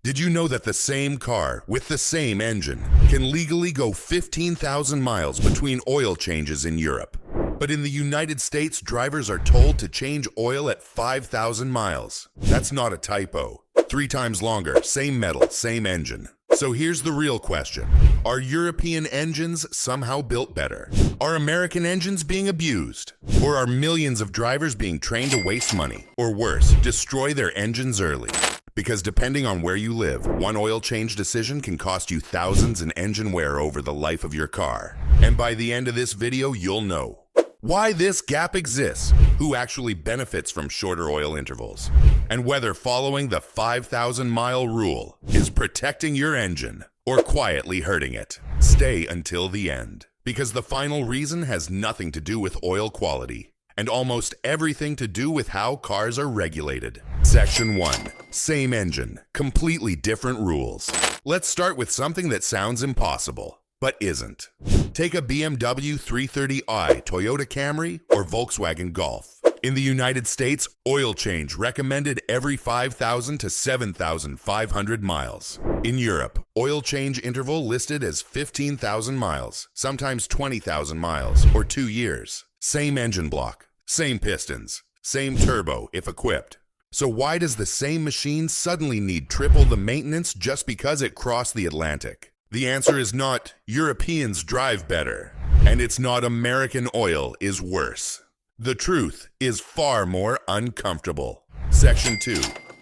Did you know that the same car with the same engine can legally go 15,000 miles between oil changes in Europe? But in the United States, drivers are told to change oil at 5,000 miles. That's not a typo. 3 times longer, same metal, same engine. So here's the real question. Are European engines somehow built better? Are American engines being abused? Or are millions of drivers being trained to waste money? Or worse, destroy their engines early? Because depending on where you live, one oil change decision can cost you thousands in engine wear over the life of your car. And by the end of this video, you'll know why this gap exists, who actually benefits from shorter oil intervals, and whether following the 5,000-mile rule is protecting your engine or quietly hurting it. Stay until the end, because the final reason has nothing to do with oil quality and almost everything to do with how cars are regulated. Section 1. Same engine, completely different rules. Let's start with something that sounds impossible, but isn't. Take a BMW 330i, Toyota Camry, or Volkswagen Golf. In the United States, oil change recommended every 5,000 to 7,500 miles. In Europe, oil change interval listed as 15,000 miles, sometimes 20,000 miles, or 2 years. Same engine block, same pistons, same turbo if equipped. So why does the same machine suddenly need triple the maintenance just because it crossed the Atlantic? The answer is not Europeans drive better, and it's not American oil is worse. The truth is far more uncomfortable. Section 2.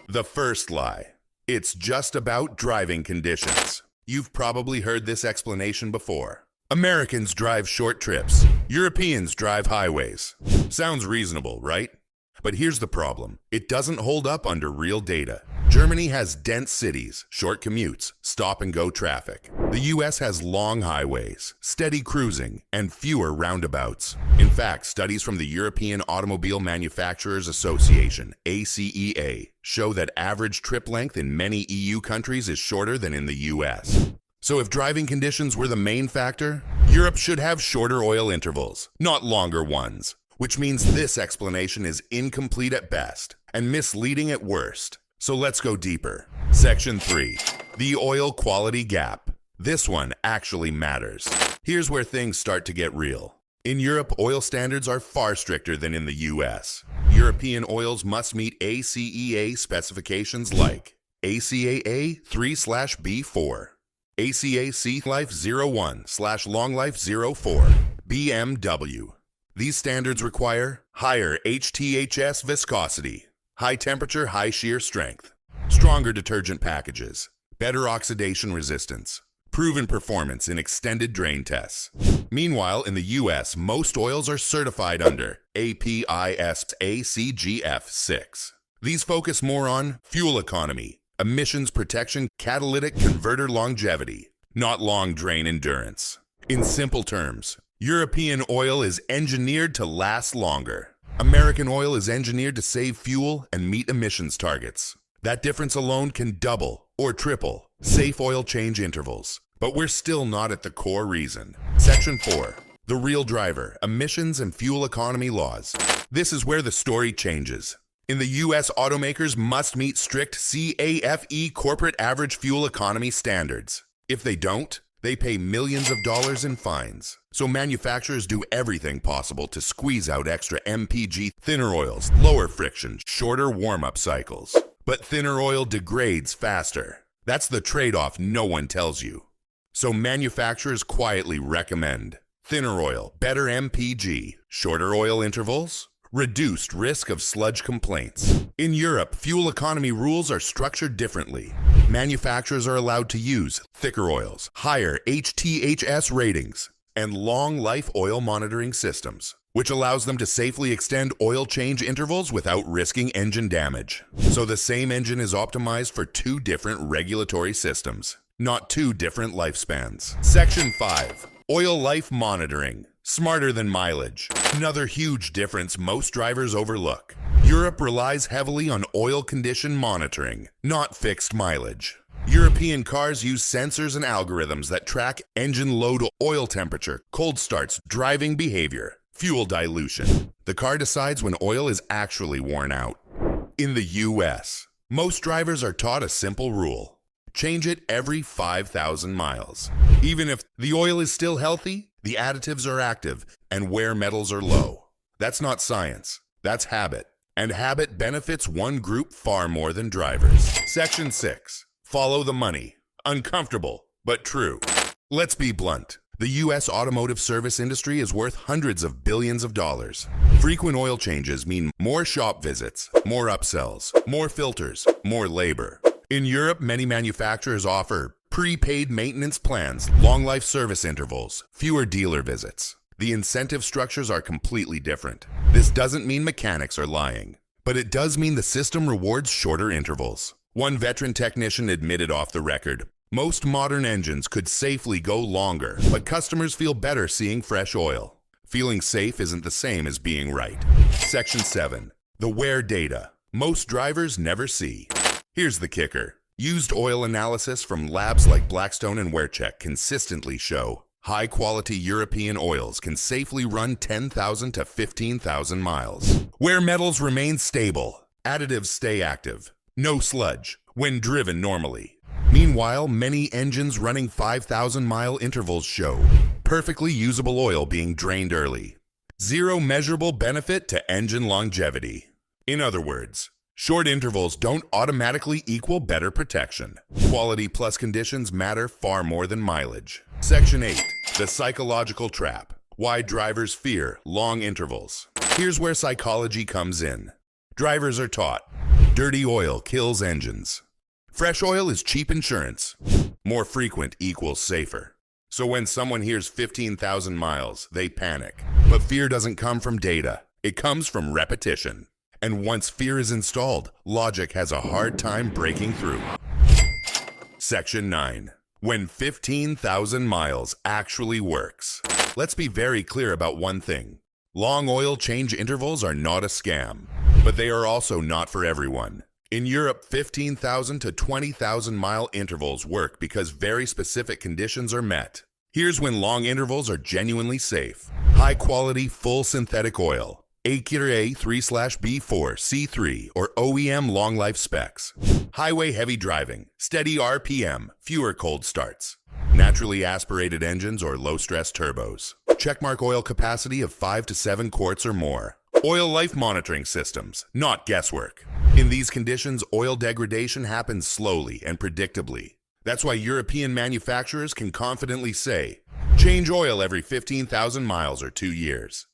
The first lie. It's just about driving conditions. You've probably heard this explanation before. Americans drive short trips. Europeans drive highways. Sounds reasonable, right? But here's the problem. It doesn't hold up under real data. Germany has dense cities, short commutes, stop-and-go traffic. The US has long highways, steady cruising, and fewer roundabouts. In fact, studies from the European Automobile Manufacturers Association, ACEA, show that average trip length in many EU countries is shorter than in the US. So if driving conditions were the main factor, Europe should have shorter oil intervals, not longer ones. Which means this explanation is incomplete at best and misleading at worst. So let's go deeper. Section 3. The oil quality gap. This one actually matters. Here's where things start to get real. In Europe, oil standards are far stricter than in the US. European oils must meet ACEA specifications like ACAA 3/B4, ACAC Life 01/Long Life 04, BMW. These standards require higher HTHS viscosity, high temperature, high shear strength, stronger detergent packages, better oxidation resistance, proven performance in extended drain tests. Meanwhile, in the US, most oils are certified under APIS ACGF 6. These focus more on fuel economy, emissions protection, catalytic converter longevity, not long drain endurance. In simple terms, European oil is engineered to last longer. American oil is engineered to save fuel and meet emissions targets. That difference alone can double or triple safe oil change intervals. But we're still not at the core reason. Section 4. The real driver, emissions and fuel economy laws. This is where the story changes. In the US, automakers must meet strict CAFE corporate average fuel economy standards. If they don't, they pay millions of dollars in fines. So manufacturers do everything possible to squeeze out extra MPG, thinner oils, lower friction, shorter warm-up cycles. But thinner oil degrades faster. That's the trade-off no one tells you. So manufacturers quietly recommend thinner oil, better MPG, shorter oil intervals, reduced risk of sludge complaints. In Europe, fuel economy rules are structured differently. Manufacturers are allowed to use thicker oils, higher HTHS ratings, and long-life oil monitoring systems, which allows them to safely extend oil change intervals without risking engine damage. So the same engine is optimized for 2 different regulatory systems, not 2 different lifespans. Section 5. Oil life monitoring. Smarter than mileage. Another huge difference most drivers overlook. Europe relies heavily on oil condition monitoring, not fixed mileage. European cars use sensors and algorithms that track engine load, oil temperature, cold starts, driving behavior, fuel dilution. The car decides when oil is actually worn out. In the US, most drivers are taught a simple rule. Change it every 5,000 miles. Even if the oil is still healthy, the additives are active and wear metals are low. That's not science, that's habit. And habit benefits one group far more than drivers. Section 6. Follow the money. Uncomfortable, but true. Let's be blunt. The U.S. automotive service industry is worth hundreds of billions of dollars. Frequent oil changes mean more shop visits, more upsells, more filters, more labor. In Europe, many manufacturers offer prepaid maintenance plans, long-life service intervals, fewer dealer visits. The incentive structures are completely different. This doesn't mean mechanics are lying, but it does mean the system rewards shorter intervals. One veteran technician admitted off the record, most modern engines could safely go longer, but customers feel better seeing fresh oil. Feeling safe isn't the same as being right. Section 7. The wear data. Most drivers never see. Here's the kicker. Used oil analysis from labs like Blackstone and WearCheck consistently show high-quality European oils can safely run 10,000 to 15,000 miles. Where metals remain stable, additives stay active. No sludge when driven normally. Meanwhile, many engines running 5,000-mile intervals show perfectly usable oil being drained early. Zero measurable benefit to engine longevity. In other words, short intervals don't automatically equal better protection. Quality plus conditions matter far more than mileage. Section 8. The psychological trap. Why drivers fear long intervals. Here's where psychology comes in. Drivers are taught, dirty oil kills engines. Fresh oil is cheap insurance. More frequent equals safer. So when someone hears 15,000 miles, they panic. But fear doesn't come from data. It comes from repetition. And once fear is installed, logic has a hard time breaking through. Section 9. When 15,000 miles actually works. Let's be very clear about one thing. Long oil change intervals are not a scam, but they are also not for everyone. In Europe, 15,000 to 20,000 mile intervals work because very specific conditions are met. Here's when long intervals are genuinely safe. High quality full synthetic oil. ACURA 3/B4, C3, or OEM long life specs. Highway heavy driving, steady RPM, fewer cold starts. Naturally aspirated engines or low stress turbos. Checkmark oil capacity of 5 to 7 quarts or more. Oil life monitoring systems, not guesswork. In these conditions, oil degradation happens slowly and predictably. That's why European manufacturers can confidently say, change oil every 15,000 miles or 2 years.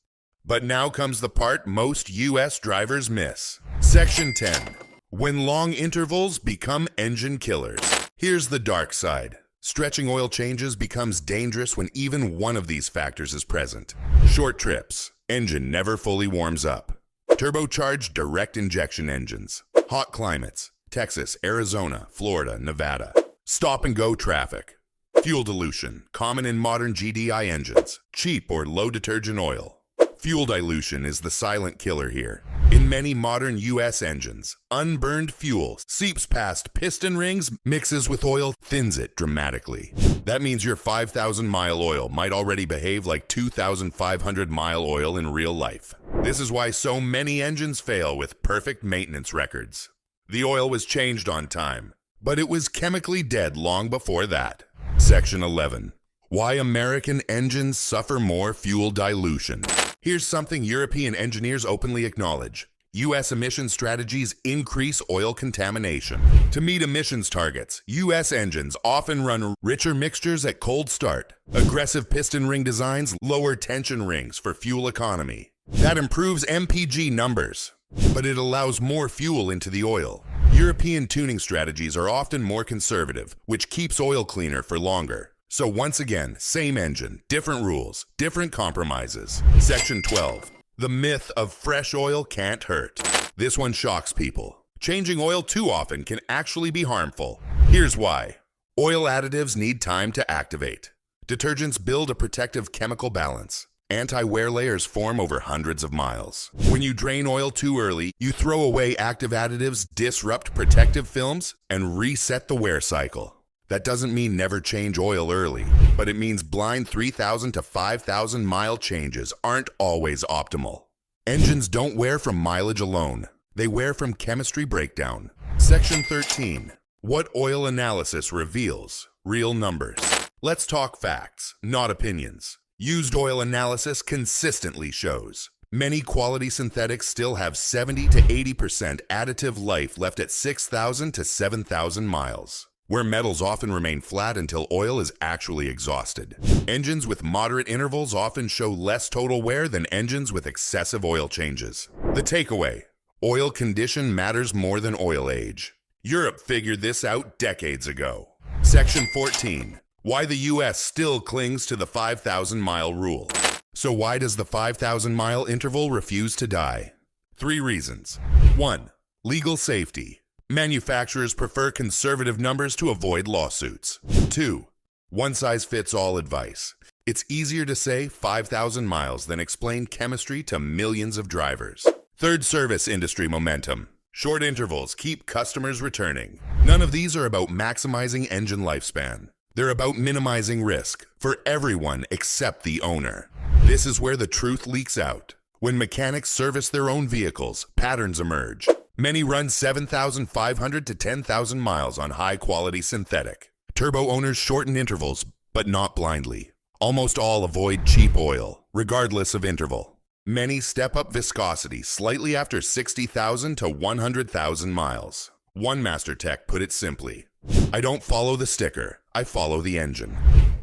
But now comes the part most US drivers miss. Section 10. When long intervals become engine killers. Here's the dark side. Stretching oil changes becomes dangerous when even one of these factors is present. Short trips. Engine never fully warms up. Turbocharged direct injection engines. Hot climates. Texas, Arizona, Florida, Nevada. Stop and go traffic. Fuel dilution. Common in modern GDI engines. Cheap or low detergent oil. Fuel dilution is the silent killer here. In many modern US engines, unburned fuel seeps past piston rings, mixes with oil, thins it dramatically. That means your 5,000-mile oil might already behave like 2,500-mile oil in real life. This is why so many engines fail with perfect maintenance records. The oil was changed on time, but it was chemically dead long before that. Section 11. Why American engines suffer more fuel dilution. Here's something European engineers openly acknowledge. U.S. emission strategies increase oil contamination. To meet emissions targets, U.S. engines often run richer mixtures at cold start. Aggressive piston ring designs lower tension rings for fuel economy. That improves MPG numbers, but it allows more fuel into the oil. European tuning strategies are often more conservative, which keeps oil cleaner for longer. So once again, same engine, different rules, different compromises. Section 12. The myth of fresh oil can't hurt. This one shocks people. Changing oil too often can actually be harmful. Here's why. Oil additives need time to activate. Detergents build a protective chemical balance. Anti-wear layers form over hundreds of miles. When you drain oil too early, you throw away active additives, disrupt protective films, and reset the wear cycle. That doesn't mean never change oil early, but it means blind 3,000 to 5,000 mile changes aren't always optimal. Engines don't wear from mileage alone. They wear from chemistry breakdown. Section 13. What oil analysis reveals? Real numbers. Let's talk facts, not opinions. Used oil analysis consistently shows many quality synthetics still have 70 to 80% additive life left at 6,000 to 7,000 miles, where metals often remain flat until oil is actually exhausted. Engines with moderate intervals often show less total wear than engines with excessive oil changes. The takeaway: oil condition matters more than oil age. Europe figured this out decades ago. Section 14. Why the US still clings to the 5,000-mile rule. So why does the 5,000-mile interval refuse to die? 3 reasons. 1. Legal safety. Manufacturers prefer conservative numbers to avoid lawsuits. 2. One-size-fits-all advice. It's easier to say 5,000 miles than explain chemistry to millions of drivers. 3rd, service industry momentum. Short intervals keep customers returning. None of these are about maximizing engine lifespan. They're about minimizing risk for everyone except the owner. This is where the truth leaks out. When mechanics service their own vehicles, patterns emerge. Many run 7,500 to 10,000 miles on high-quality synthetic. Turbo owners shorten intervals, but not blindly. Almost all avoid cheap oil, regardless of interval. Many step up viscosity slightly after 60,000 to 100,000 miles. One master tech put it simply: I don't follow the sticker, I follow the engine.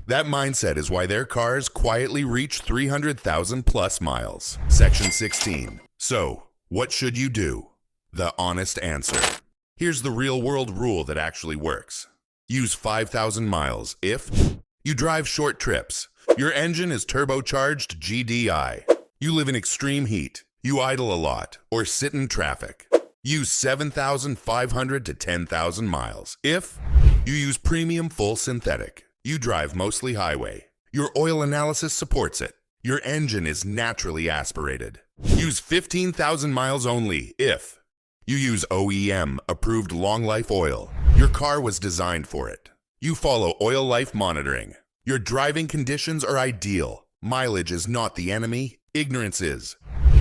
That mindset is why their cars quietly reach 300,000 plus miles. Section 16. So, what should you do? The honest answer. Here's the real-world rule that actually works. Use 5,000 miles if you drive short trips, your engine is turbocharged GDI, you live in extreme heat, you idle a lot, or sit in traffic. Use 7,500 to 10,000 miles if you use premium full synthetic, you drive mostly highway, your oil analysis supports it, your engine is naturally aspirated. Use 15,000 miles only if you use OEM approved long life oil, your car was designed for it. You follow oil life monitoring. Your driving conditions are ideal. Mileage is not the enemy, ignorance is.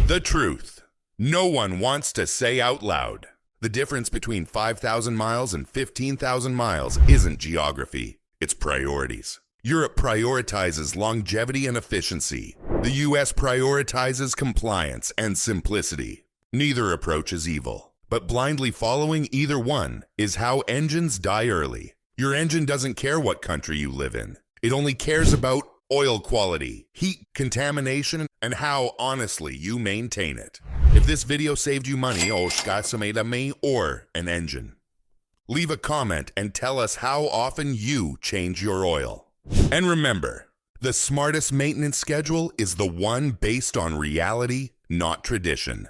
The truth. No one wants to say out loud. The difference between 5,000 miles and 15,000 miles isn't geography, it's priorities. Europe prioritizes longevity and efficiency. The US prioritizes compliance and simplicity. Neither approach is evil, but blindly following either one is how engines die early. Your engine doesn't care what country you live in. It only cares about oil quality, heat, contamination, and how honestly you maintain it. If this video saved you money or an engine, leave a comment and tell us how often you change your oil. And remember, the smartest maintenance schedule is the one based on reality, not tradition.